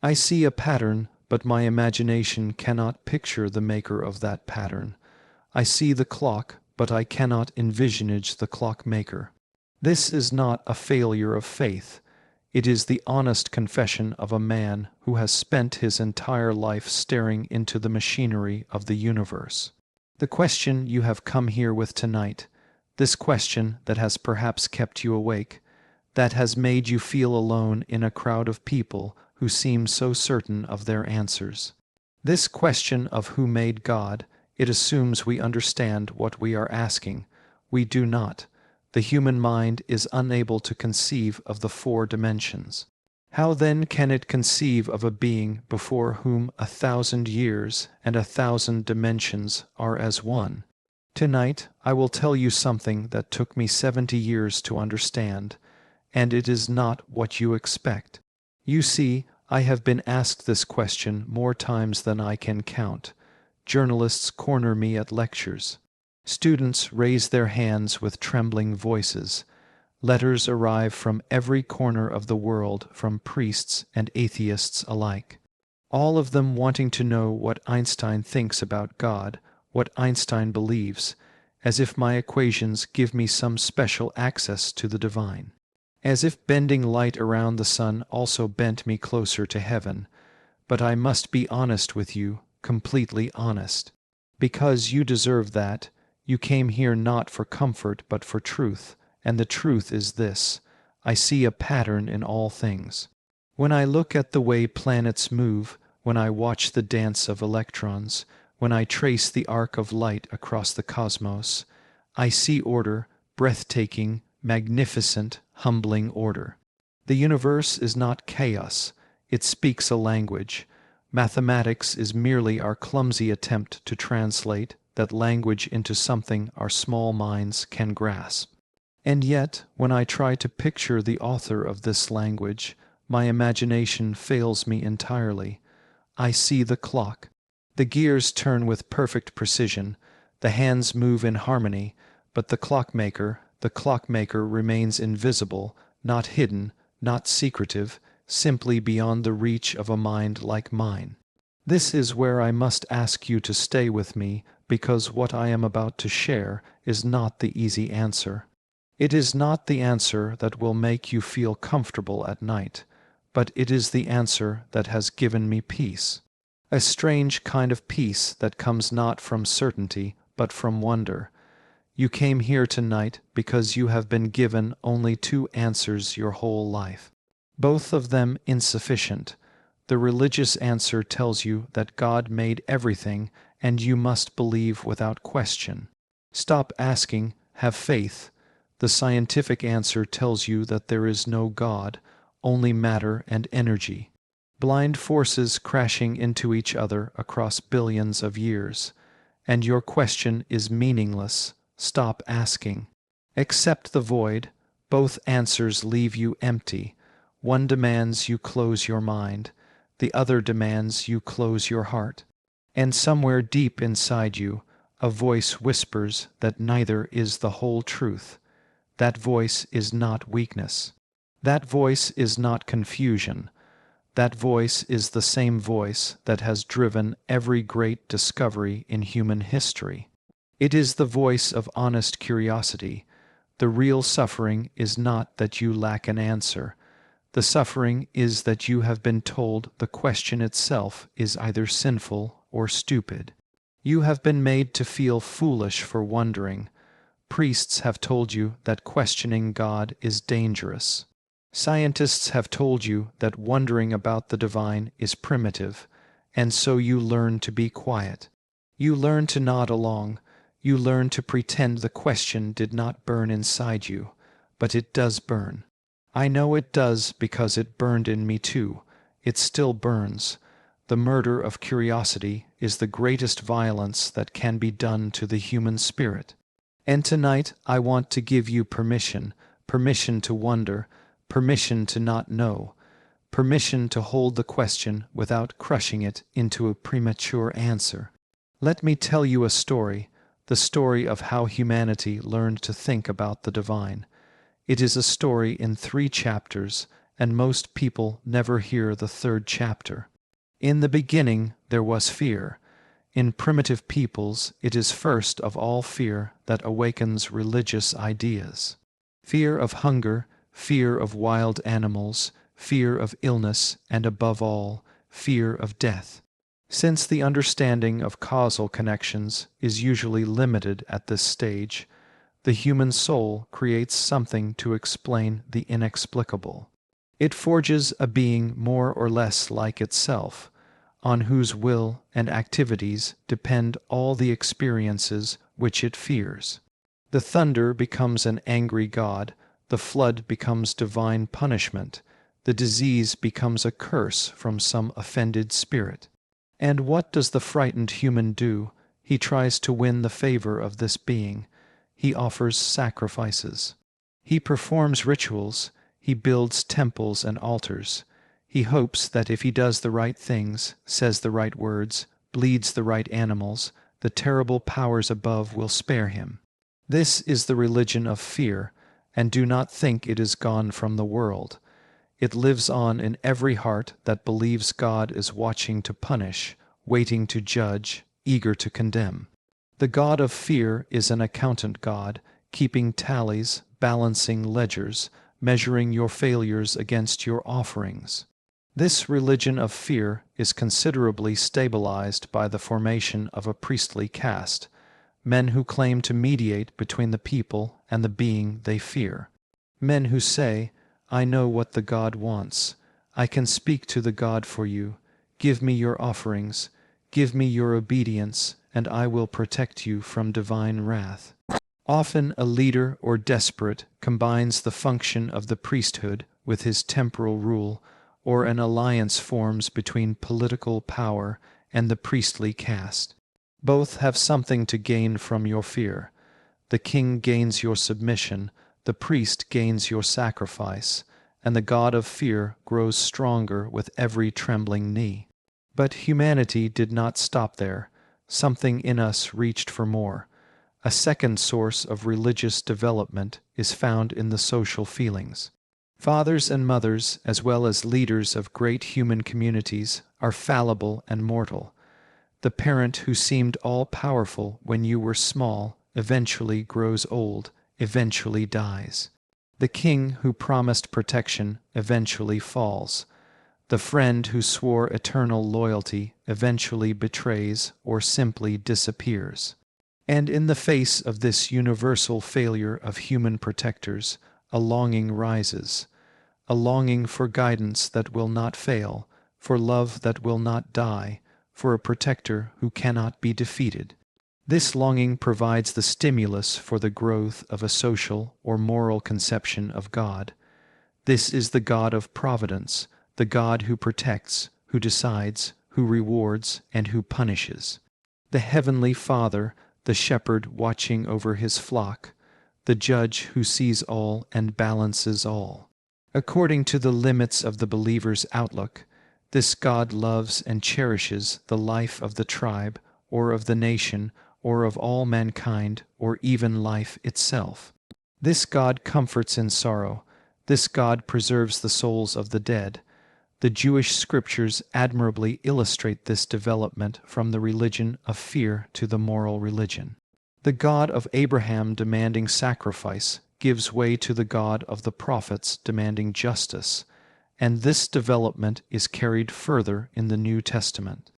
I see a pattern, but my imagination cannot picture the maker of that pattern. I see the clock, but I cannot envisionage the clockmaker. This is not a failure of faith. It is the honest confession of a man who has spent his entire life staring into the machinery of the universe. The question you have come here with tonight, this question that has perhaps kept you awake, that has made you feel alone in a crowd of people who seem so certain of their answers. This question of who made God, it assumes we understand what we are asking. We do not. The human mind is unable to conceive of the 4 dimensions. How then can it conceive of a being before whom 1,000 years and 1,000 dimensions are as one? Tonight I will tell you something that took me 70 years to understand, and it is not what you expect. You see, I have been asked this question more times than I can count. Journalists corner me at lectures. Students raise their hands with trembling voices. Letters arrive from every corner of the world, from priests and atheists alike. All of them wanting to know what Einstein thinks about God, what Einstein believes, as if my equations give me some special access to the divine. As if bending light around the sun also bent me closer to heaven. But I must be honest with you, completely honest. Because you deserve that, you came here not for comfort but for truth, and the truth is this: I see a pattern in all things. When I look at the way planets move, when I watch the dance of electrons, when I trace the arc of light across the cosmos, I see order, breathtaking, magnificent, humbling order. The universe is not chaos, it speaks a language. Mathematics is merely our clumsy attempt to translate that language into something our small minds can grasp. And yet, when I try to picture the author of this language, my imagination fails me entirely. I see the clock. The gears turn with perfect precision, the hands move in harmony, but the clockmaker remains invisible, not hidden, not secretive, simply beyond the reach of a mind like mine. This is where I must ask you to stay with me, because what I am about to share is not the easy answer. It is not the answer that will make you feel comfortable at night, but it is the answer that has given me peace. A strange kind of peace that comes not from certainty, but from wonder. You came here tonight because you have been given only 2 answers your whole life. Both of them insufficient. The religious answer tells you that God made everything, and you must believe without question. Stop asking, have faith. The scientific answer tells you that there is no God, only matter and energy. Blind forces crashing into each other across billions of years. And your question is meaningless. Stop asking. Accept the void. Both answers leave you empty. One demands you close your mind. The other demands you close your heart. And somewhere deep inside you, a voice whispers that neither is the whole truth. That voice is not weakness. That voice is not confusion. That voice is the same voice that has driven every great discovery in human history. It is the voice of honest curiosity. The real suffering is not that you lack an answer. The suffering is that you have been told the question itself is either sinful or stupid. You have been made to feel foolish for wondering. Priests have told you that questioning God is dangerous. Scientists have told you that wondering about the divine is primitive, and so you learn to be quiet. You learn to nod along. You learn to pretend the question did not burn inside you, but it does burn. I know it does because it burned in me too. It still burns. The murder of curiosity is the greatest violence that can be done to the human spirit. And tonight I want to give you permission to wonder, permission to not know, permission to hold the question without crushing it into a premature answer. Let me tell you a story, the story of how humanity learned to think about the divine. It is a story in 3 chapters, and most people never hear the third chapter. In the beginning there was fear. In primitive peoples, it is first of all fear that awakens religious ideas. Fear of hunger, fear of wild animals, fear of illness, and above all, fear of death. Since the understanding of causal connections is usually limited at this stage, the human soul creates something to explain the inexplicable. It forges a being more or less like itself, on whose will and activities depend all the experiences which it fears. The thunder becomes an angry god, the flood becomes divine punishment, the disease becomes a curse from some offended spirit. And what does the frightened human do? He tries to win the favor of this being. He offers sacrifices. He performs rituals. He builds temples and altars. He hopes that if he does the right things, says the right words, bleeds the right animals, the terrible powers above will spare him. This is the religion of fear, and do not think it is gone from the world. It lives on in every heart that believes God is watching to punish, waiting to judge, eager to condemn. The God of fear is an accountant God, keeping tallies, balancing ledgers, measuring your failures against your offerings. This religion of fear is considerably stabilized by the formation of a priestly caste, men who claim to mediate between the people and the being they fear. Men who say, I know what the God wants. I can speak to the God for you. Give me your offerings. Give me your obedience, and I will protect you from divine wrath. Often a leader or desperate combines the function of the priesthood with his temporal rule, or an alliance forms between political power and the priestly caste. Both have something to gain from your fear. The king gains your submission, the priest gains your sacrifice, and the God of fear grows stronger with every trembling knee. But humanity did not stop there. Something in us reached for more. A second source of religious development is found in the social feelings. Fathers and mothers, as well as leaders of great human communities, are fallible and mortal. The parent who seemed all-powerful when you were small eventually grows old, eventually dies. The king who promised protection eventually falls. The friend who swore eternal loyalty eventually betrays or simply disappears. And in the face of this universal failure of human protectors, a longing rises, a longing for guidance that will not fail, for love that will not die, for a protector who cannot be defeated. This longing provides the stimulus for the growth of a social or moral conception of God. This is the God of providence, the God who protects, who decides, who rewards, and who punishes. The Heavenly Father, the shepherd watching over his flock, the judge who sees all and balances all. According to the limits of the believer's outlook, this God loves and cherishes the life of the tribe, or of the nation, or of all mankind, or even life itself. This God comforts in sorrow. This God preserves the souls of the dead. The Jewish scriptures admirably illustrate this development from the religion of fear to the moral religion. The God of Abraham demanding sacrifice gives way to the God of the prophets demanding justice, and this development is carried further in the New Testament.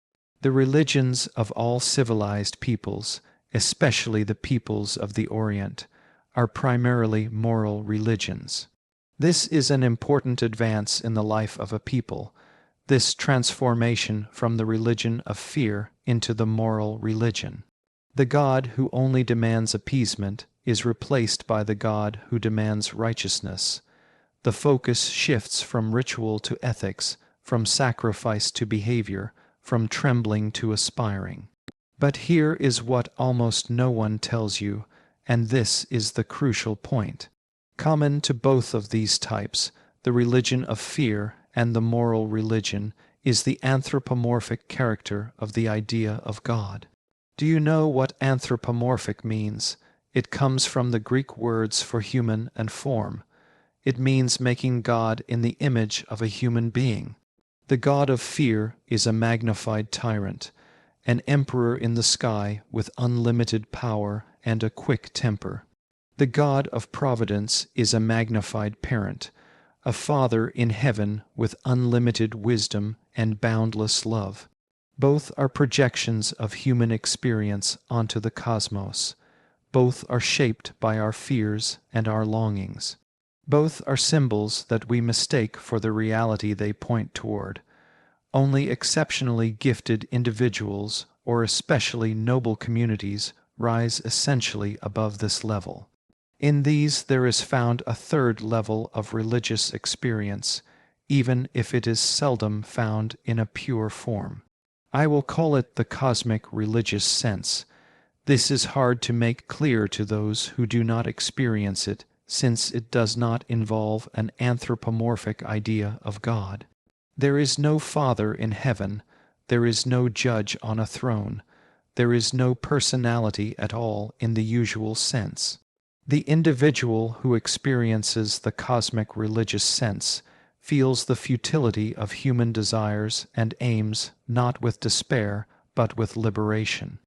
The religions of all civilized peoples, especially the peoples of the Orient, are primarily moral religions. This is an important advance in the life of a people, this transformation from the religion of fear into the moral religion. The God who only demands appeasement is replaced by the God who demands righteousness. The focus shifts from ritual to ethics, from sacrifice to behavior, from trembling to aspiring. But here is what almost no one tells you, and this is the crucial point. Common to both of these types, the religion of fear and the moral religion, is the anthropomorphic character of the idea of God. Do you know what anthropomorphic means? It comes from the Greek words for human and form. It means making God in the image of a human being. The god of fear is a magnified tyrant, an emperor in the sky with unlimited power and a quick temper. The god of providence is a magnified parent, a father in heaven with unlimited wisdom and boundless love. Both are projections of human experience onto the cosmos. Both are shaped by our fears and our longings. Both are symbols that we mistake for the reality they point toward. Only exceptionally gifted individuals, or especially noble communities, rise essentially above this level. In these there is found a third level of religious experience, even if it is seldom found in a pure form. I will call it the cosmic religious sense. This is hard to make clear to those who do not experience it, since it does not involve an anthropomorphic idea of God. There is no Father in heaven, there is no judge on a throne, there is no personality at all in the usual sense. The individual who experiences the cosmic religious sense feels the futility of human desires and aims not with despair, but with liberation.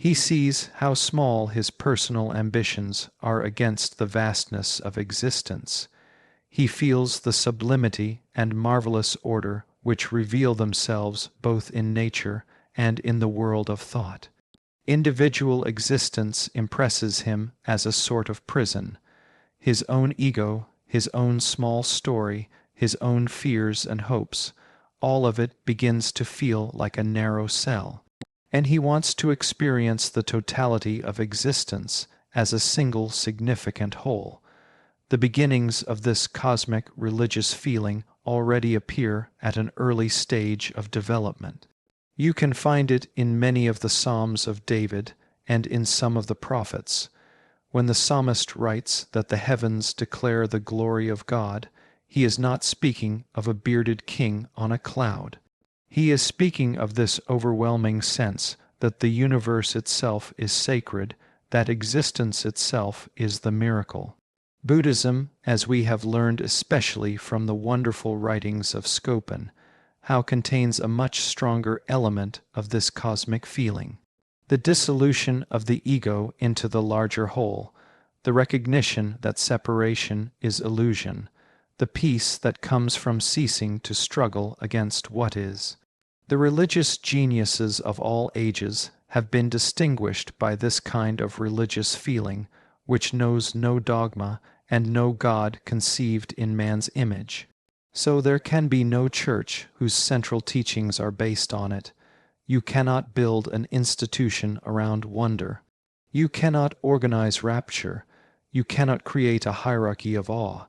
He sees how small his personal ambitions are against the vastness of existence. He feels the sublimity and marvelous order which reveal themselves both in nature and in the world of thought. Individual existence impresses him as a sort of prison. His own ego, his own small story, his own fears and hopes, all of it begins to feel like a narrow cell. And he wants to experience the totality of existence as a single significant whole. The beginnings of this cosmic religious feeling already appear at an early stage of development. You can find it in many of the Psalms of David and in some of the prophets. When the psalmist writes that the heavens declare the glory of God, he is not speaking of a bearded king on a cloud. He is speaking of this overwhelming sense that the universe itself is sacred, that existence itself is the miracle. Buddhism, as we have learned especially from the wonderful writings of Scopen, how contains a much stronger element of this cosmic feeling. The dissolution of the ego into the larger whole, the recognition that separation is illusion, the peace that comes from ceasing to struggle against what is. The religious geniuses of all ages have been distinguished by this kind of religious feeling, which knows no dogma and no God conceived in man's image. So there can be no church whose central teachings are based on it. You cannot build an institution around wonder. You cannot organize rapture. You cannot create a hierarchy of awe.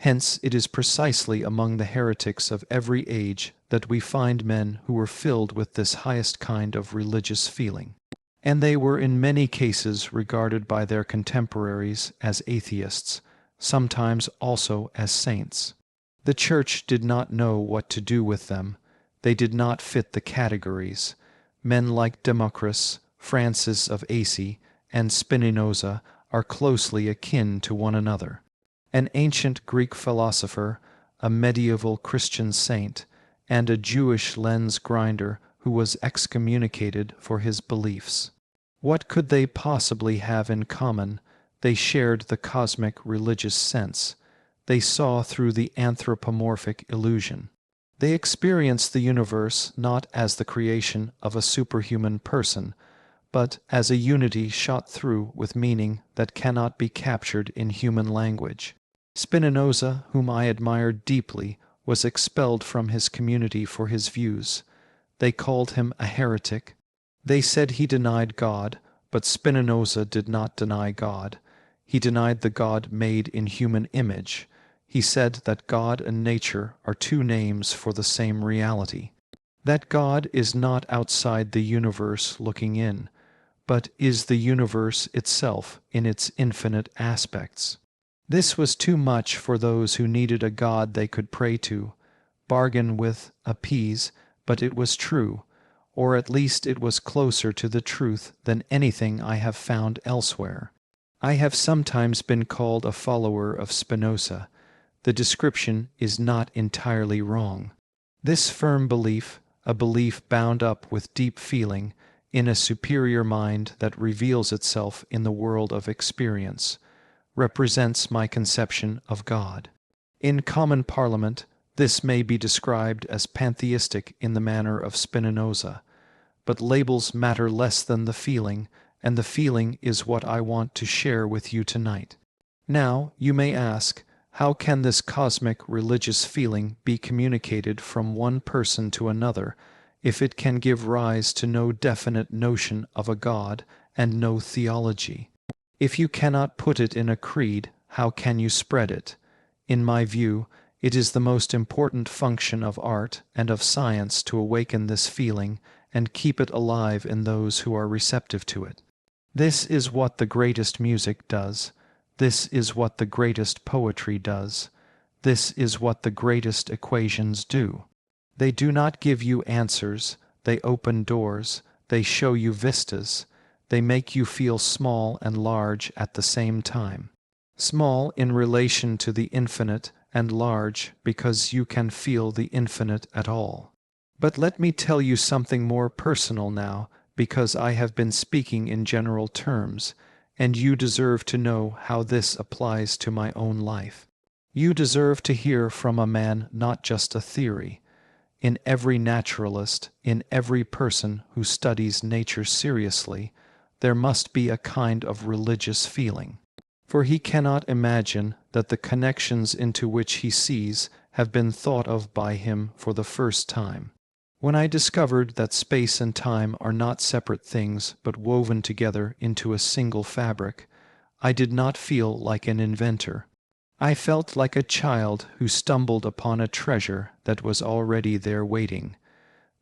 Hence it is precisely among the heretics of every age that we find men who were filled with this highest kind of religious feeling. And they were in many cases regarded by their contemporaries as atheists, sometimes also as saints. The Church did not know what to do with them. They did not fit the categories. Men like Democritus, Francis of Assisi, and Spinoza are closely akin to one another. An ancient Greek philosopher, a medieval Christian saint, and a Jewish lens grinder who was excommunicated for his beliefs. What could they possibly have in common? They shared the cosmic religious sense. They saw through the anthropomorphic illusion. They experienced the universe not as the creation of a superhuman person, but as a unity shot through with meaning that cannot be captured in human language. Spinoza, whom I admired deeply, was expelled from his community for his views. They called him a heretic. They said he denied God, but Spinoza did not deny God. He denied the God made in human image. He said that God and nature are two names for the same reality. That God is not outside the universe looking in, but is the universe itself in its infinite aspects. This was too much for those who needed a God they could pray to, bargain with, appease, but it was true, or at least it was closer to the truth than anything I have found elsewhere. I have sometimes been called a follower of Spinoza. the description is not entirely wrong. This firm belief, a belief bound up with deep feeling, in a superior mind that reveals itself in the world of experience, represents my conception of God. In common parliament, this may be described as pantheistic in the manner of Spinoza, but labels matter less than the feeling, and the feeling is what I want to share with you tonight. Now, you may ask, how can this cosmic religious feeling be communicated from one person to another if it can give rise to no definite notion of a God and no theology? If you cannot put it in a creed, how can you spread it? In my view, it is the most important function of art and of science to awaken this feeling and keep it alive in those who are receptive to it. This is what the greatest music does. This is what the greatest poetry does. This is what the greatest equations do. They do not give you answers, they open doors, they show you vistas, they make you feel small and large at the same time. Small in relation to the infinite and large because you can feel the infinite at all. But let me tell you something more personal now, because I have been speaking in general terms, and you deserve to know how this applies to my own life. You deserve to hear from a man, not just a theory. In every naturalist, in every person who studies nature seriously, there must be a kind of religious feeling. For he cannot imagine that the connections into which he sees have been thought of by him for the first time. When I discovered that space and time are not separate things but woven together into a single fabric, I did not feel like an inventor. I felt like a child who stumbled upon a treasure that was already there waiting.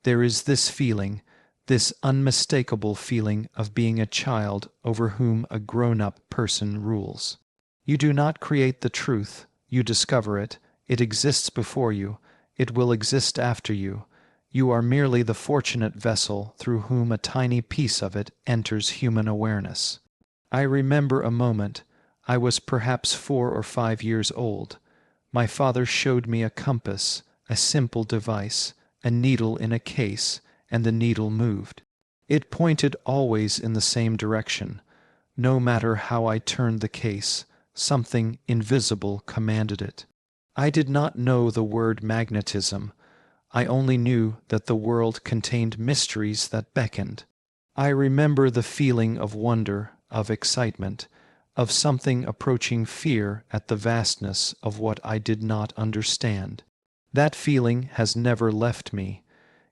There is this feeling, this unmistakable feeling of being a child over whom a grown-up person rules. You do not create the truth, you discover it, it exists before you, it will exist after you. You are merely the fortunate vessel through whom a tiny piece of it enters human awareness. I remember a moment. I was perhaps 4 or 5 years old. My father showed me a compass, a simple device, a needle in a case, and the needle moved. It pointed always in the same direction. No matter how I turned the case, something invisible commanded it. I did not know the word magnetism. I only knew that the world contained mysteries that beckoned. I remember the feeling of wonder, of excitement, of something approaching fear at the vastness of what I did not understand. That feeling has never left me.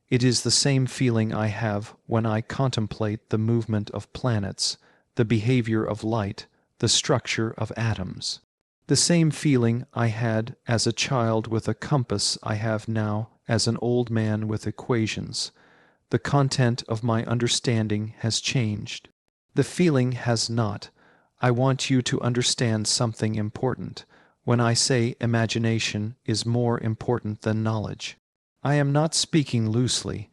It is the same feeling I have when I contemplate the movement of planets, the behavior of light, the structure of atoms. The same feeling I had as a child with a compass I have now as an old man with equations. The content of my understanding has changed. The feeling has not. I want you to understand something important. When I say imagination is more important than knowledge, I am not speaking loosely.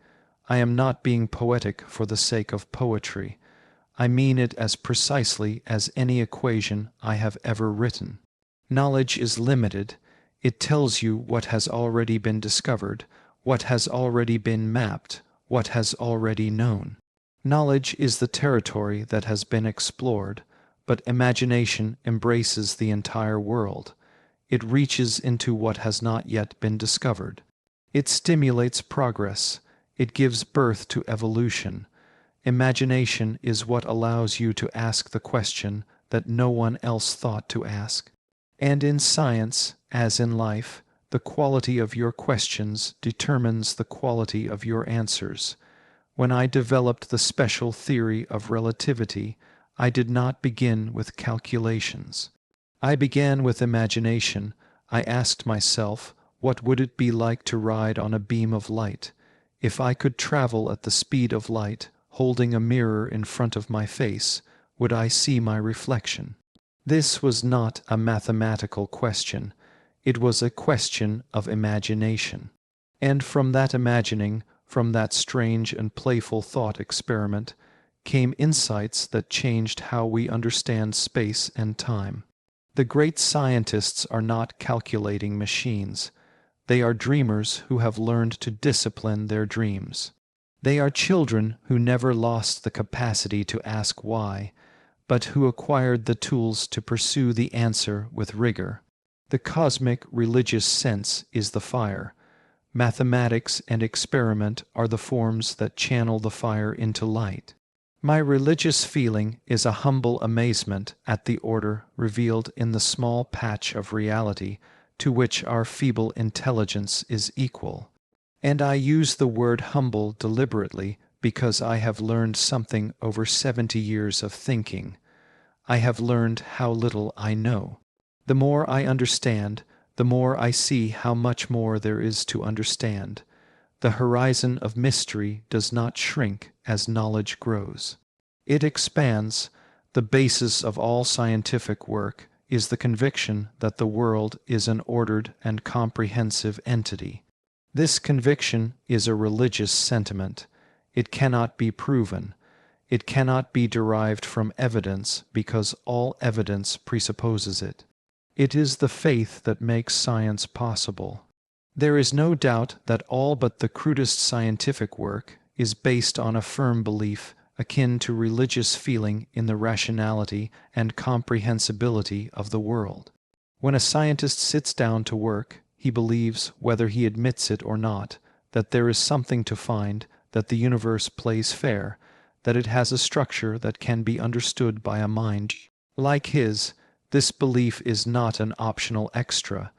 I am not being poetic for the sake of poetry. I mean it as precisely as any equation I have ever written. Knowledge is limited. It tells you what has already been discovered, what has already been mapped, what has already known. Knowledge is the territory that has been explored, but imagination embraces the entire world. It reaches into what has not yet been discovered. It stimulates progress. It gives birth to evolution. Imagination is what allows you to ask the question that no one else thought to ask. And in science, as in life, the quality of your questions determines the quality of your answers. When I developed the special theory of relativity, I did not begin with calculations. I began with imagination. I asked myself, what would it be like to ride on a beam of light? If I could travel at the speed of light, holding a mirror in front of my face, would I see my reflection? This was not a mathematical question. It was a question of imagination. And from that imagining, from that strange and playful thought experiment, came insights that changed how we understand space and time. The great scientists are not calculating machines. They are dreamers who have learned to discipline their dreams. They are children who never lost the capacity to ask why, but who acquired the tools to pursue the answer with rigor. The cosmic religious sense is the fire. Mathematics and experiment are the forms that channel the fire into light. My religious feeling is a humble amazement at the order revealed in the small patch of reality to which our feeble intelligence is equal. And I use the word humble deliberately because I have learned something over 70 years of thinking. I have learned how little I know. The more I understand, the more I see how much more there is to understand. The horizon of mystery does not shrink as knowledge grows. It expands. The basis of all scientific work is the conviction that the world is an ordered and comprehensive entity. This conviction is a religious sentiment. It cannot be proven. It cannot be derived from evidence because all evidence presupposes it. It is the faith that makes science possible. There is no doubt that all but the crudest scientific work is based on a firm belief akin to religious feeling in the rationality and comprehensibility of the world. When a scientist sits down to work, he believes, whether he admits it or not, that there is something to find, that the universe plays fair, that it has a structure that can be understood by a mind like his. This belief is not an optional extra.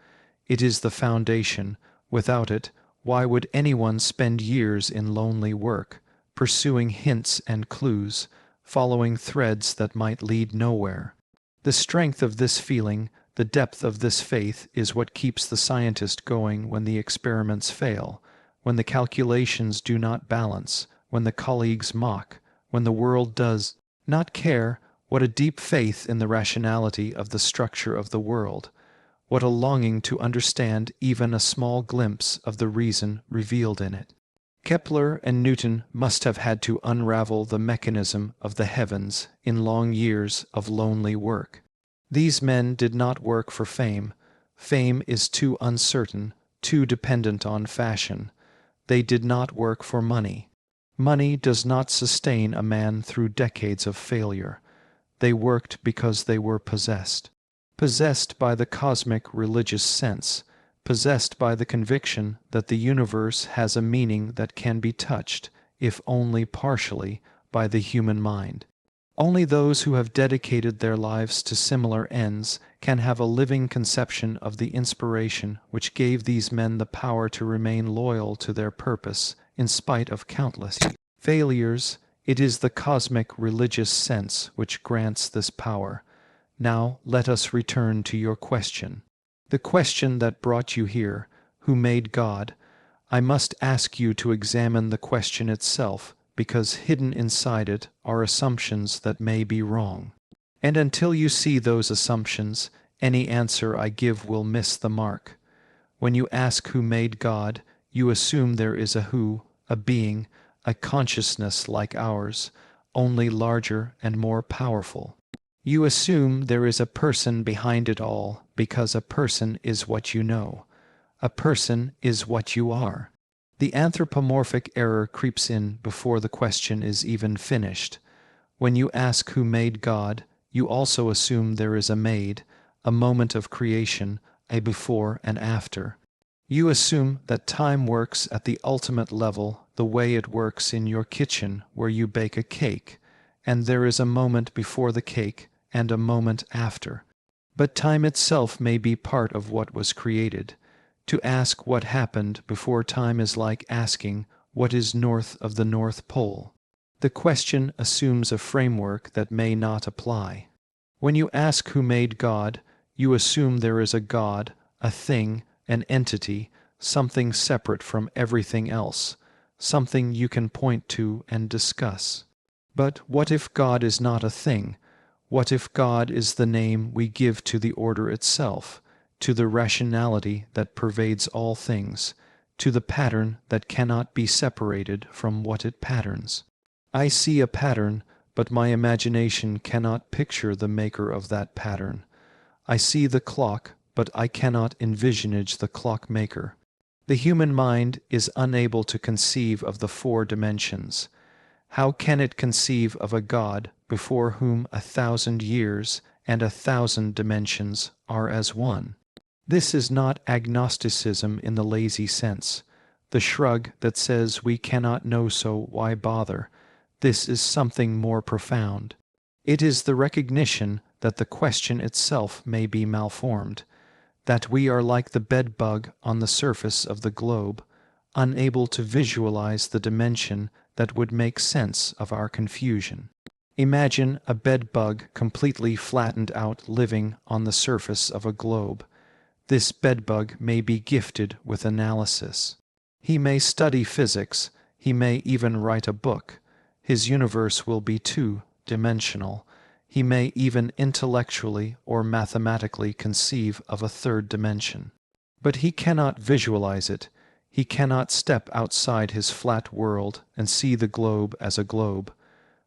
It is the foundation. Without it, why would anyone spend years in lonely work, pursuing hints and clues, following threads that might lead nowhere? The strength of this feeling, the depth of this faith is what keeps the scientist going when the experiments fail, when the calculations do not balance, when the colleagues mock, when the world does not care. What a deep faith in the rationality of the structure of the world! What a longing to understand even a small glimpse of the reason revealed in it! Kepler and Newton must have had to unravel the mechanism of the heavens in long years of lonely work. These men did not work for fame. Fame is too uncertain, too dependent on fashion. They did not work for money. Money does not sustain a man through decades of failure. They worked because they were possessed. Possessed by the cosmic religious sense, possessed by the conviction that the universe has a meaning that can be touched, if only partially, by the human mind. Only those who have dedicated their lives to similar ends can have a living conception of the inspiration which gave these men the power to remain loyal to their purpose in spite of countless failures. It is the cosmic religious sense which grants this power. Now let us return to your question. The question that brought you here, who made God? I must ask you to examine the question itself, because hidden inside it are assumptions that may be wrong. And until you see those assumptions, any answer I give will miss the mark. When you ask who made God, you assume there is a who, a being, a consciousness like ours, only larger and more powerful. You assume there is a person behind it all, because a person is what you know. A person is what you are. The anthropomorphic error creeps in before the question is even finished. When you ask who made God, you also assume there is a made, a moment of creation, a before and after. You assume that time works at the ultimate level the way it works in your kitchen where you bake a cake, and there is a moment before the cake and a moment after. But time itself may be part of what was created. To ask what happened before time is like asking what is north of the North Pole. The question assumes a framework that may not apply. When you ask who made God, you assume there is a God, a thing, an entity, something separate from everything else, something you can point to and discuss. But what if God is not a thing? What if God is the name we give to the order itself, to the rationality that pervades all things, to the pattern that cannot be separated from what it patterns? I see a pattern, but my imagination cannot picture the maker of that pattern. I see the clock, but I cannot envisionage the clockmaker. The human mind is unable to conceive of the four dimensions. How can it conceive of a God before whom 1,000 years and 1,000 dimensions are as one? This is not agnosticism in the lazy sense, the shrug that says we cannot know, so why bother. This is something more profound. It is the recognition that the question itself may be malformed, that we are like the bedbug on the surface of the globe, unable to visualize the dimension that would make sense of our confusion. Imagine a bedbug completely flattened out living on the surface of a globe. This bedbug may be gifted with analysis. He may study physics, he may even write a book. His universe will be two-dimensional. He may even intellectually or mathematically conceive of a third dimension. But he cannot visualize it. He cannot step outside his flat world and see the globe as a globe.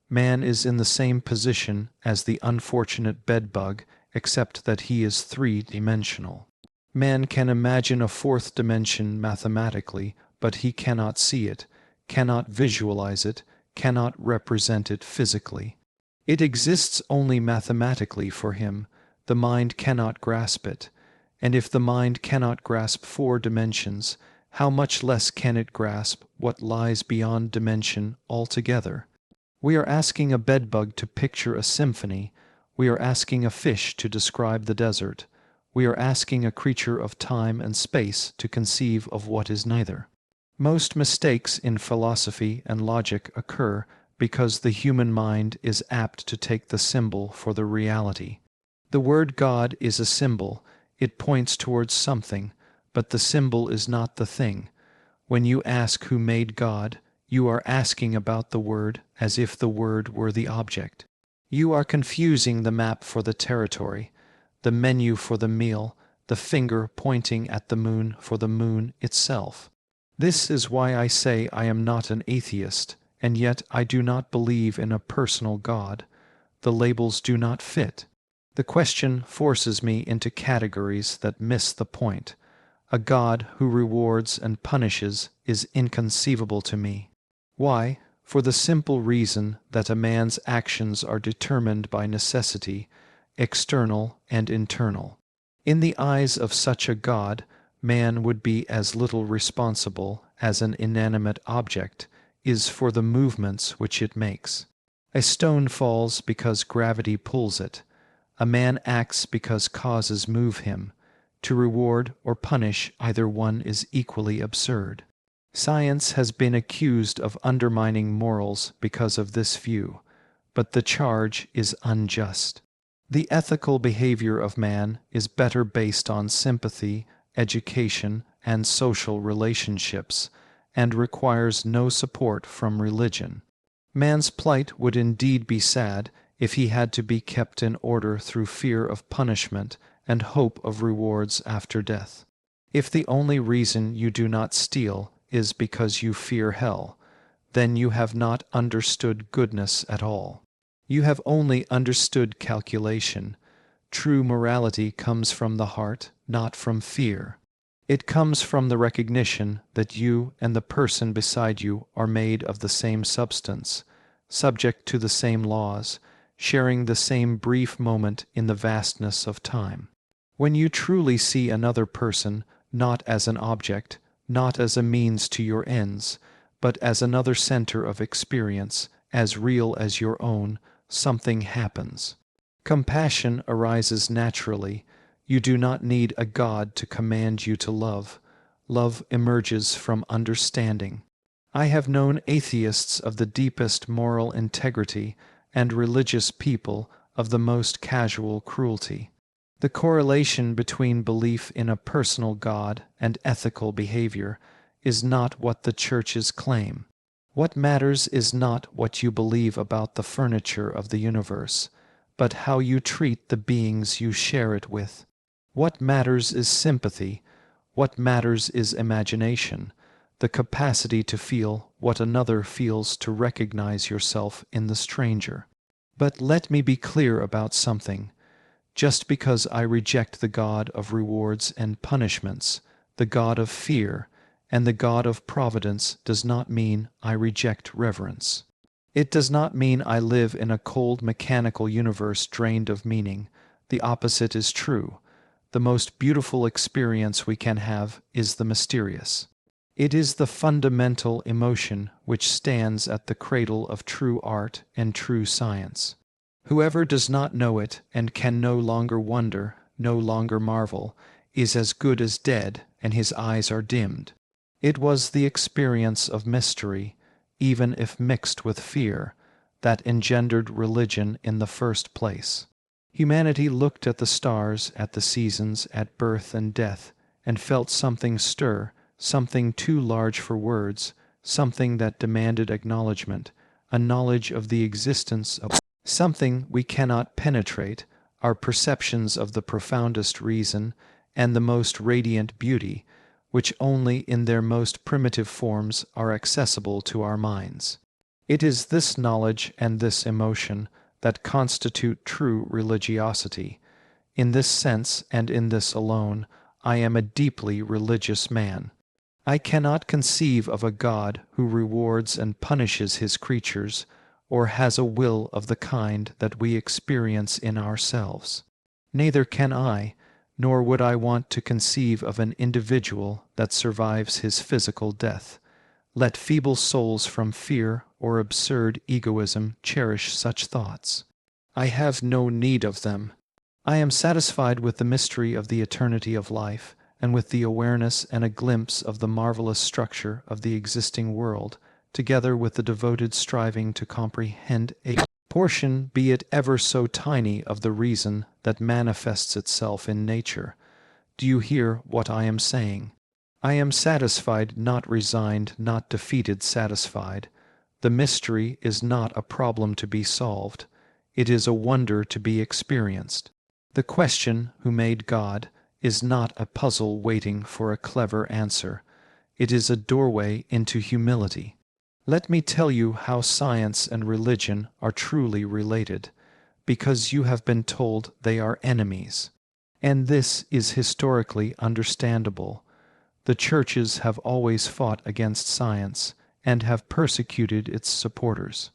Man is in the same position as the unfortunate bedbug, except that he is three-dimensional. Man can imagine a fourth dimension mathematically, but he cannot see it, cannot visualize it, cannot represent it physically. It exists only mathematically for him. The mind cannot grasp it. And if the mind cannot grasp four dimensions, how much less can it grasp what lies beyond dimension altogether? We are asking a bedbug to picture a symphony. We are asking a fish to describe the desert. We are asking a creature of time and space to conceive of what is neither. Most mistakes in philosophy and logic occur because the human mind is apt to take the symbol for the reality. The word God is a symbol. It points towards something, but the symbol is not the thing. When you ask who made God, you are asking about the word as if the word were the object. You are confusing the map for the territory, the menu for the meal, the finger pointing at the moon for the moon itself. This is why I say I am not an atheist, and yet I do not believe in a personal God. The labels do not fit. The question forces me into categories that miss the point. A God who rewards and punishes is inconceivable to me. Why? For the simple reason that a man's actions are determined by necessity, external and internal. In the eyes of such a God, man would be as little responsible as an inanimate object is for the movements which it makes. A stone falls because gravity pulls it. A man acts because causes move him. To reward or punish either one is equally absurd. Science has been accused of undermining morals because of this view, but the charge is unjust. The ethical behavior of man is better based on sympathy, education, and social relationships, and requires no support from religion. Man's plight would indeed be sad if he had to be kept in order through fear of punishment and hope of rewards after death. If the only reason you do not steal is because you fear hell, then you have not understood goodness at all. You have only understood calculation. True morality comes from the heart, not from fear. It comes from the recognition that you and the person beside you are made of the same substance, subject to the same laws, sharing the same brief moment in the vastness of time. When you truly see another person not as an object, not as a means to your ends, but as another center of experience, as real as your own, something happens. Compassion arises naturally. You do not need a God to command you to love. Love emerges from understanding. I have known atheists of the deepest moral integrity and religious people of the most casual cruelty. The correlation between belief in a personal God and ethical behavior is not what the churches claim. What matters is not what you believe about the furniture of the universe, but how you treat the beings you share it with. What matters is sympathy. What matters is imagination, the capacity to feel what another feels, to recognize yourself in the stranger. But let me be clear about something. Just because I reject the God of rewards and punishments, the God of fear, and the God of providence does not mean I reject reverence. It does not mean I live in a cold mechanical universe drained of meaning. The opposite is true. The most beautiful experience we can have is the mysterious. It is the fundamental emotion which stands at the cradle of true art and true science. Whoever does not know it and can no longer wonder, no longer marvel, is as good as dead, and his eyes are dimmed. It was the experience of mystery, even if mixed with fear, that engendered religion in the first place. Humanity looked at the stars, at the seasons, at birth and death, and felt something stir, something too large for words, something that demanded acknowledgement, a knowledge of the existence of something we cannot penetrate, our perceptions of the profoundest reason and the most radiant beauty, which only in their most primitive forms are accessible to our minds. It is this knowledge and this emotion that constitute true religiosity. In this sense and in this alone, I am a deeply religious man. I cannot conceive of a God who rewards and punishes his creatures, or has a will of the kind that we experience in ourselves. Neither can I, nor would I want to conceive of an individual that survives his physical death. Let feeble souls from fear or absurd egoism cherish such thoughts. I have no need of them. I am satisfied with the mystery of the eternity of life, and with the awareness and a glimpse of the marvelous structure of the existing world, together with the devoted striving to comprehend a portion, be it ever so tiny, of the reason that manifests itself in nature. Do you hear what I am saying? I am satisfied, not resigned, not defeated, satisfied. The mystery is not a problem to be solved. It is a wonder to be experienced. The question, who made God, is not a puzzle waiting for a clever answer. It is a doorway into humility. Let me tell you how science and religion are truly related, because you have been told they are enemies. And this is historically understandable. The churches have always fought against science, and have persecuted its supporters.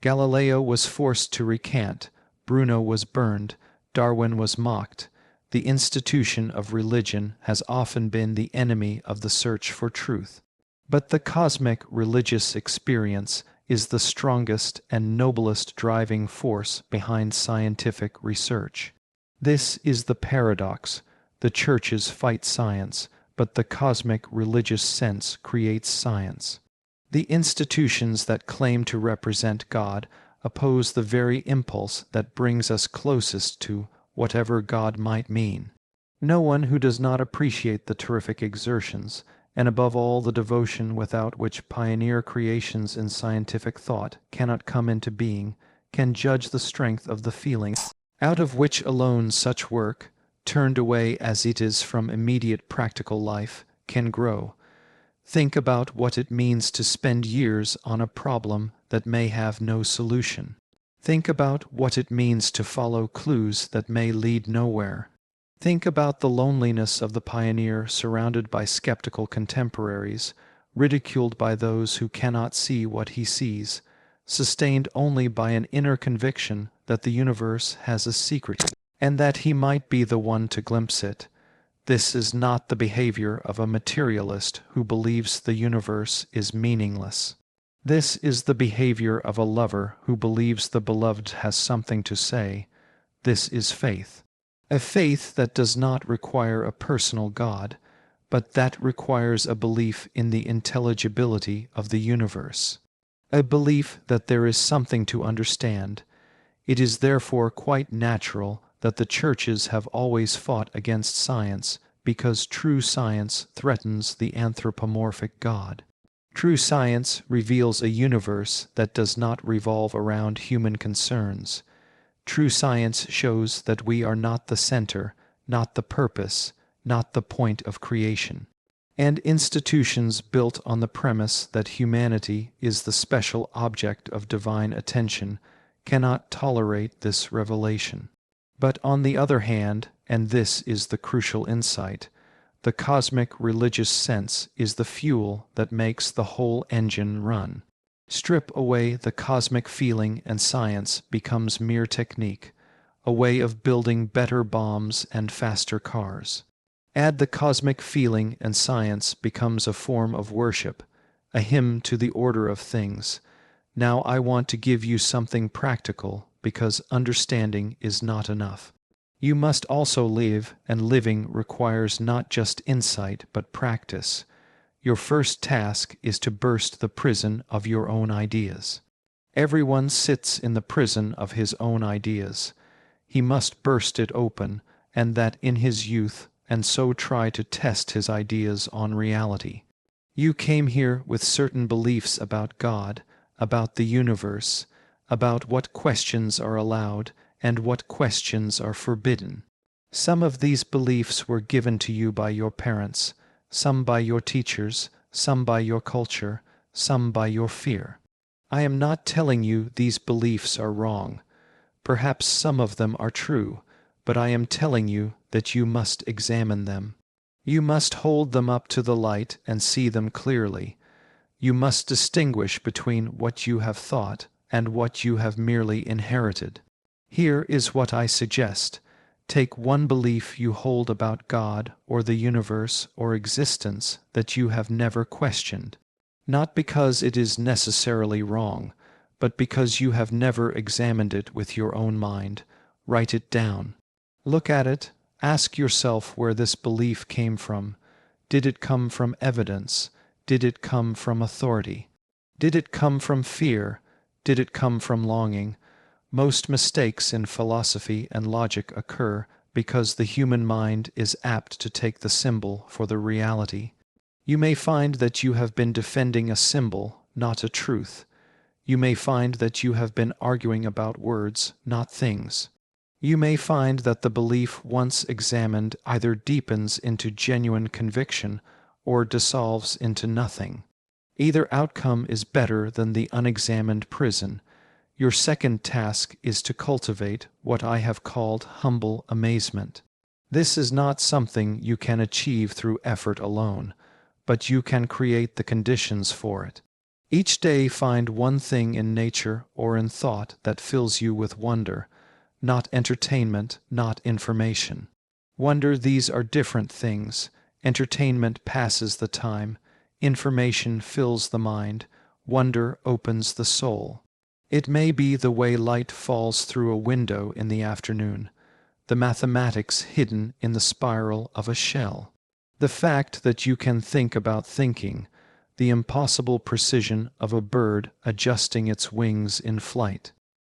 Galileo was forced to recant, Bruno was burned, Darwin was mocked. The institution of religion has often been the enemy of the search for truth. But the cosmic religious experience is the strongest and noblest driving force behind scientific research. This is the paradox. The churches fight science, but the cosmic religious sense creates science. The institutions that claim to represent God oppose the very impulse that brings us closest to whatever God might mean. No one who does not appreciate the terrific exertions, and above all the devotion without which pioneer creations in scientific thought cannot come into being, can judge the strength of the feelings out of which alone such work, turned away as it is from immediate practical life, can grow. Think about what it means to spend years on a problem that may have no solution. Think about what it means to follow clues that may lead nowhere. Think about the loneliness of the pioneer surrounded by skeptical contemporaries, ridiculed by those who cannot see what he sees, sustained only by an inner conviction that the universe has a secret, and that he might be the one to glimpse it. This is not the behavior of a materialist who believes the universe is meaningless. This is the behavior of a lover who believes the beloved has something to say. This is faith. A faith that does not require a personal God, but that requires a belief in the intelligibility of the universe. A belief that there is something to understand. It is therefore quite natural that the churches have always fought against science, because true science threatens the anthropomorphic God. True science reveals a universe that does not revolve around human concerns. True science shows that we are not the center, not the purpose, not the point of creation. And institutions built on the premise that humanity is the special object of divine attention cannot tolerate this revelation. But on the other hand, and this is the crucial insight, the cosmic religious sense is the fuel that makes the whole engine run. Strip away the cosmic feeling and science becomes mere technique, a way of building better bombs and faster cars. Add the cosmic feeling and science becomes a form of worship, a hymn to the order of things. Now I want to give you something practical because understanding is not enough. You must also live, and living requires not just insight but practice. Your first task is to burst the prison of your own ideas. Everyone sits in the prison of his own ideas. He must burst it open, and that in his youth, and so try to test his ideas on reality. You came here with certain beliefs about God, about the universe, about what questions are allowed and what questions are forbidden. Some of these beliefs were given to you by your parents, some by your teachers, some by your culture, some by your fear. I am not telling you these beliefs are wrong. Perhaps some of them are true, but I am telling you that you must examine them. You must hold them up to the light and see them clearly. You must distinguish between what you have thought and what you have merely inherited. Here is what I suggest. Take one belief you hold about God or the universe or existence that you have never questioned, not because it is necessarily wrong, but because you have never examined it with your own mind. Write it down. Look at it. Ask yourself where this belief came from. Did it come from evidence? Did it come from authority? Did it come from fear? Did it come from longing? Most mistakes in philosophy and logic occur because the human mind is apt to take the symbol for the reality. You may find that you have been defending a symbol, not a truth. You may find that you have been arguing about words, not things. You may find that the belief once examined either deepens into genuine conviction or dissolves into nothing. Either outcome is better than the unexamined prison. Your second task is to cultivate what I have called humble amazement. This is not something you can achieve through effort alone, but you can create the conditions for it. Each day find one thing in nature or in thought that fills you with wonder, not entertainment, not information. Wonder, these are different things. Entertainment passes the time. Information fills the mind. Wonder opens the soul. It may be the way light falls through a window in the afternoon, the mathematics hidden in the spiral of a shell, the fact that you can think about thinking, the impossible precision of a bird adjusting its wings in flight,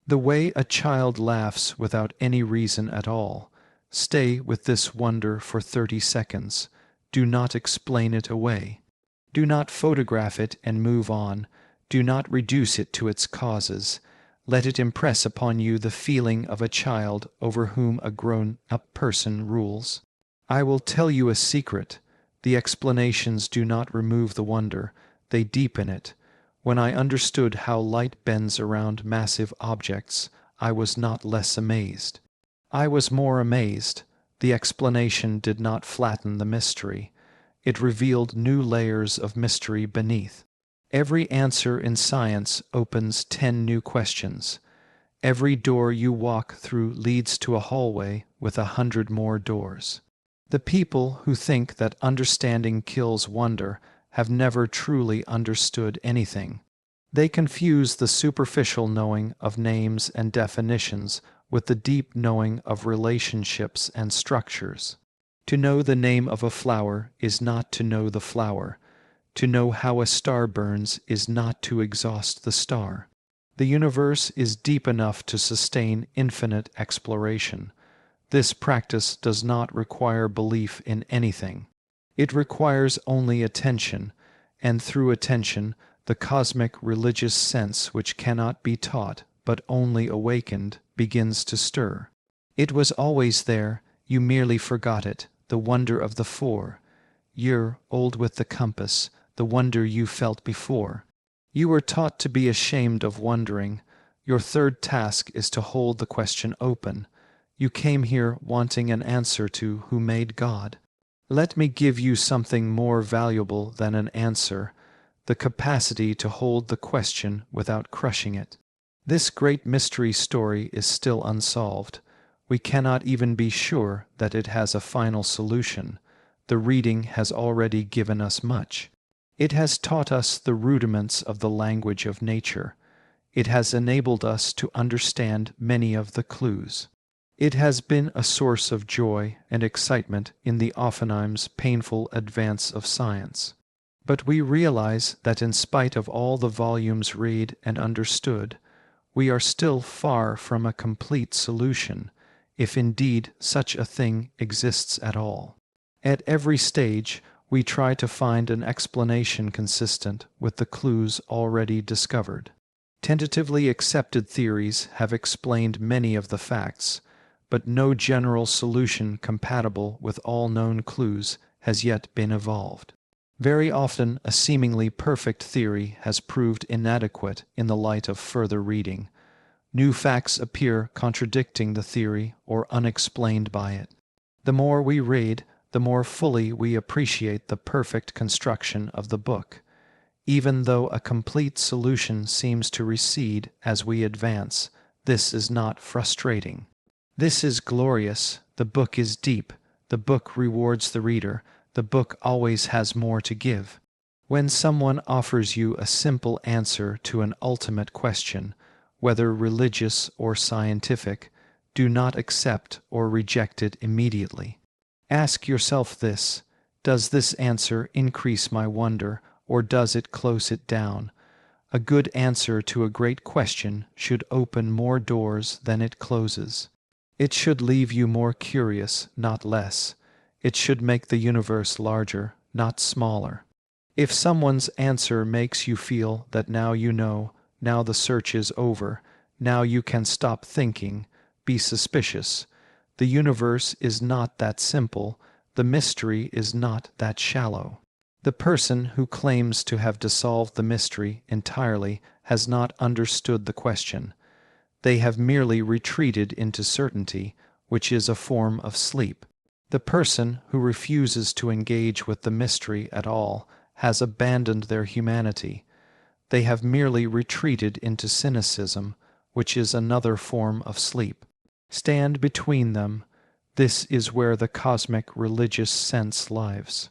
the way a child laughs without any reason at all. Stay with this wonder for 30 seconds. Do not explain it away. Do not photograph it and move on. Do not reduce it to its causes. Let it impress upon you the feeling of a child over whom a grown-up person rules. I will tell you a secret. The explanations do not remove the wonder, they deepen it. When I understood how light bends around massive objects, I was not less amazed. I was more amazed. The explanation did not flatten the mystery. It revealed new layers of mystery beneath. Every answer in science opens 10 new questions. Every door you walk through leads to a hallway with 100 more doors. The people who think that understanding kills wonder have never truly understood anything. They confuse the superficial knowing of names and definitions with the deep knowing of relationships and structures. To know the name of a flower is not to know the flower. To know how a star burns is not to exhaust the star. The universe is deep enough to sustain infinite exploration. This practice does not require belief in anything. It requires only attention, and through attention, the cosmic religious sense which cannot be taught but only awakened begins to stir. It was always there, you merely forgot it, the wonder of the four. You're old with the compass, the wonder you felt before. You were taught to be ashamed of wondering. Your third task is to hold the question open. You came here wanting an answer to who made God. Let me give you something more valuable than an answer, the capacity to hold the question without crushing it. This great mystery story is still unsolved. We cannot even be sure that it has a final solution. The reading has already given us much. It has taught us the rudiments of the language of nature. It has enabled us to understand many of the clues. It has been a source of joy and excitement in the oftentimes painful advance of science. But we realize that in spite of all the volumes read and understood, we are still far from a complete solution, if indeed such a thing exists at all. At every stage, we try to find an explanation consistent with the clues already discovered. Tentatively accepted theories have explained many of the facts, but no general solution compatible with all known clues has yet been evolved. Very often a seemingly perfect theory has proved inadequate in the light of further reading. New facts appear contradicting the theory or unexplained by it. The more we read, the more fully we appreciate the perfect construction of the book. Even though a complete solution seems to recede as we advance, this is not frustrating. This is glorious. The book is deep. The book rewards the reader. The book always has more to give. When someone offers you a simple answer to an ultimate question, whether religious or scientific, do not accept or reject it immediately. Ask yourself this: does this answer increase my wonder, or does it close it down? A good answer to a great question should open more doors than it closes. It should leave you more curious, not less. It should make the universe larger, not smaller. If someone's answer makes you feel that now you know, now the search is over, now you can stop thinking, be suspicious. The universe is not that simple. The mystery is not that shallow. The person who claims to have dissolved the mystery entirely has not understood the question. They have merely retreated into certainty, which is a form of sleep. The person who refuses to engage with the mystery at all has abandoned their humanity. They have merely retreated into cynicism, which is another form of sleep. Stand between them. This is where the cosmic religious sense lives.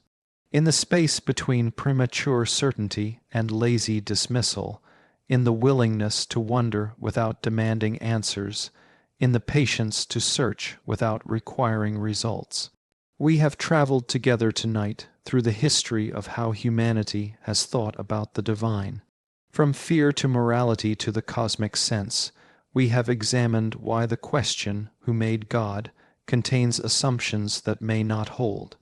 In the space between premature certainty and lazy dismissal, in the willingness to wonder without demanding answers, in the patience to search without requiring results. We have traveled together tonight through the history of how humanity has thought about the divine. From fear to morality to the cosmic sense, we have examined why the question, who made God, contains assumptions that may not hold.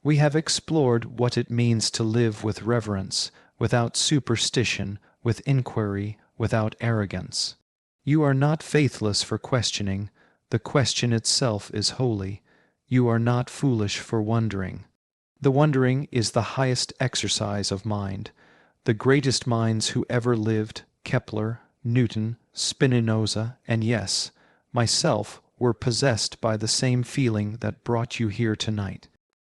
We have explored what it means to live with reverence, without superstition, with inquiry, without arrogance. You are not faithless for questioning. The question itself is holy. You are not foolish for wondering. The wondering is the highest exercise of mind. The greatest minds who ever lived, Kepler, Newton, Spinoza, and yes, myself, were possessed by the same feeling that brought you here tonight.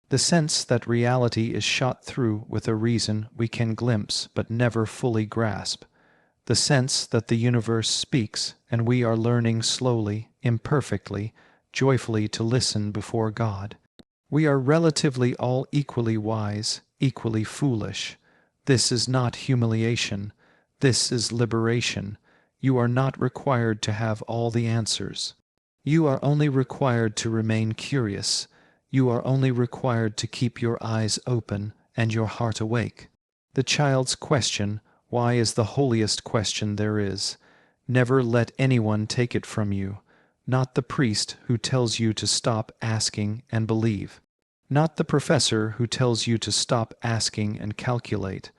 The sense that reality is shot through with a reason we can glimpse but never fully grasp. The sense that the universe speaks, and we are learning slowly, imperfectly, joyfully to listen before God. We are relatively all equally wise, equally foolish. This is not humiliation. This is liberation. You are not required to have all the answers. You are only required to remain curious. You are only required to keep your eyes open and your heart awake. The child's question, why, is the holiest question there is. Never let anyone take it from you. Not the priest who tells you to stop asking and believe. Not the professor who tells you to stop asking and calculate.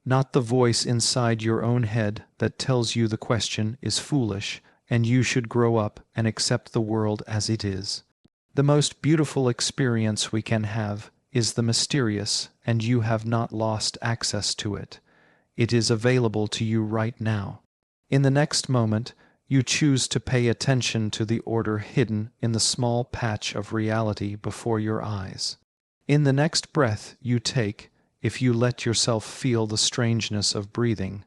Not the voice inside your own head that tells you the question is foolish and you should grow up and accept the world as it is. The most beautiful experience we can have is the mysterious, and you have not lost access to it. It is available to you right now. In the next moment, You choose to pay attention to the order hidden in the small patch of reality before your eyes. In the next breath you take, if you let yourself feel the strangeness of breathing,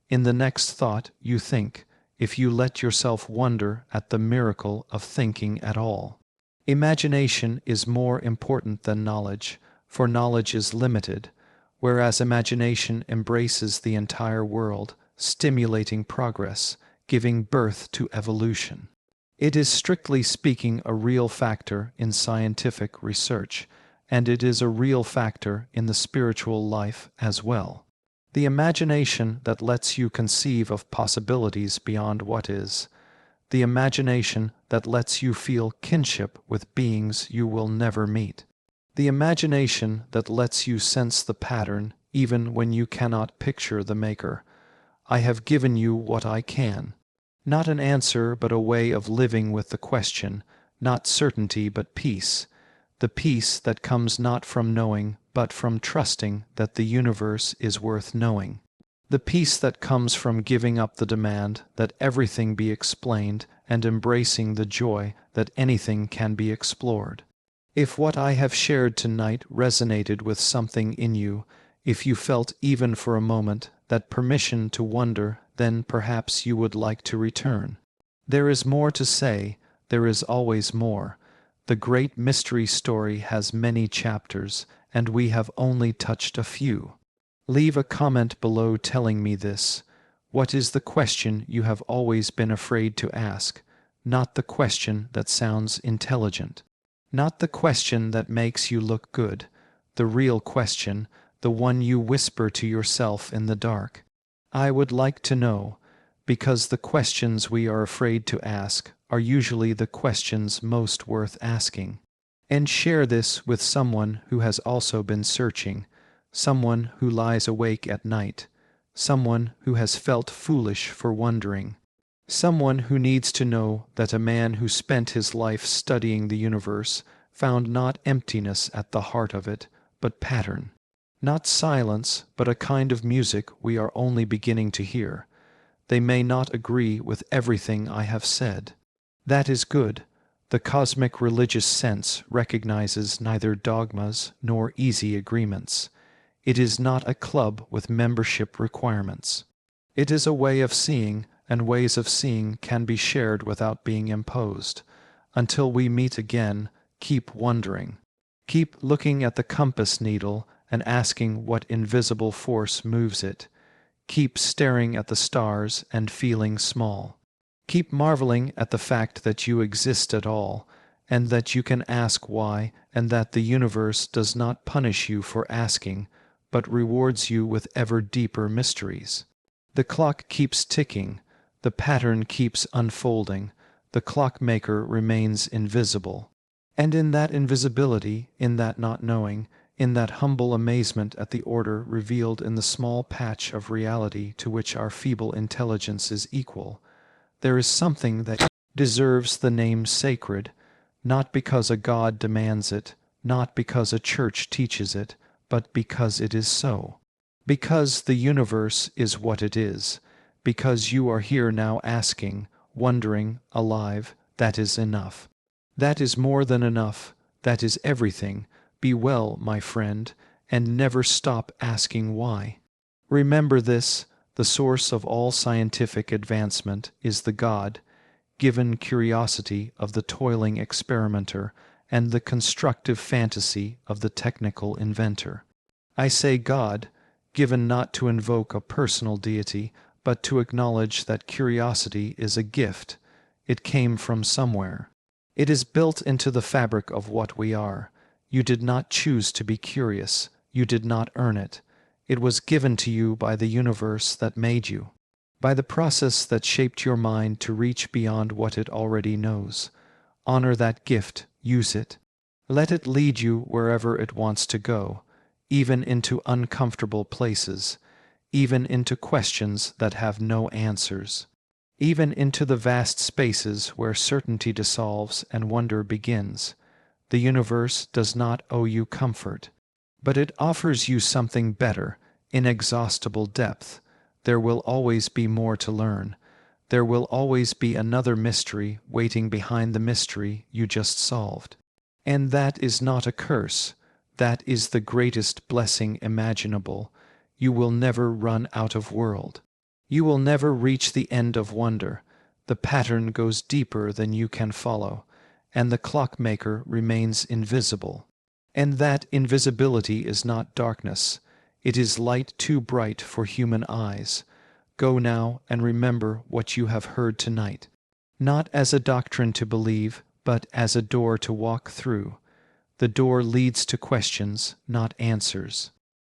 in the next thought you think, if you let yourself wonder at the miracle of thinking at all. Imagination is more important than knowledge, for knowledge is limited, whereas imagination embraces the entire world, stimulating progress, giving birth to evolution. It is strictly speaking a real factor in scientific research, and it is a real factor in the spiritual life as well. The imagination that lets you conceive of possibilities beyond what is. The imagination that lets you feel kinship with beings you will never meet. The imagination that lets you sense the pattern even when you cannot picture the maker. I have given you what I can. Not an answer, but a way of living with the question, not certainty, but peace. The peace that comes not from knowing, but from trusting that the universe is worth knowing. The peace that comes from giving up the demand that everything be explained and embracing the joy that anything can be explored. If what I have shared tonight resonated with something in you, if you felt even for a moment that permission to wonder, then perhaps you would like to return. There is more to say, there is always more. The great mystery story has many chapters, and we have only touched a few. Leave a comment below telling me this. What is the question you have always been afraid to ask? Not the question that sounds intelligent. Not the question that makes you look good. The real question, the one you whisper to yourself in the dark. I would like to know, because the questions we are afraid to ask are usually the questions most worth asking. And share this with someone who has also been searching, someone who lies awake at night, someone who has felt foolish for wondering, someone who needs to know that a man who spent his life studying the universe found not emptiness at the heart of it, but pattern. Not silence, but a kind of music we are only beginning to hear. They may not agree with everything I have said. That is good. The cosmic religious sense recognizes neither dogmas nor easy agreements. It is not a club with membership requirements. It is a way of seeing, and ways of seeing can be shared without being imposed. Until we meet again, keep wondering. Keep looking at the compass needle and asking what invisible force moves it. Keep staring at the stars and feeling small. Keep marveling at the fact that you exist at all, and that you can ask why, and that the universe does not punish you for asking, but rewards you with ever deeper mysteries. The clock keeps ticking, the pattern keeps unfolding, the clockmaker remains invisible. And in that invisibility, in that not knowing, in that humble amazement at the order revealed in the small patch of reality to which our feeble intelligence is equal, there is something that deserves the name sacred, not because a God demands it, not because a church teaches it, but because it is so. Because the universe is what it is, because you are here now asking, wondering, alive, that is enough. That is more than enough, that is everything. Be well, my friend, and never stop asking why. Remember this, the source of all scientific advancement is the God-given curiosity of the toiling experimenter and the constructive fantasy of the technical inventor. I say God, given not to invoke a personal deity, but to acknowledge that curiosity is a gift. It came from somewhere. It is built into the fabric of what we are. You did not choose to be curious. You did not earn it. It was given to you by the universe that made you, by the process that shaped your mind to reach beyond what it already knows. Honor that gift. Use it. Let it lead you wherever it wants to go, even into uncomfortable places, even into questions that have no answers, even into the vast spaces where certainty dissolves and wonder begins. The universe does not owe you comfort, but it offers you something better, inexhaustible depth. There will always be more to learn. there will always be another mystery waiting behind the mystery you just solved. And that is not a curse. That is the greatest blessing imaginable. You will never run out of world. You will never reach the end of wonder. The pattern goes deeper than you can follow, and the clockmaker remains invisible. And that invisibility is not darkness. It is light too bright for human eyes. Go now and remember what you have heard tonight, not as a doctrine to believe, but as a door to walk through. The door leads to questions, not answers.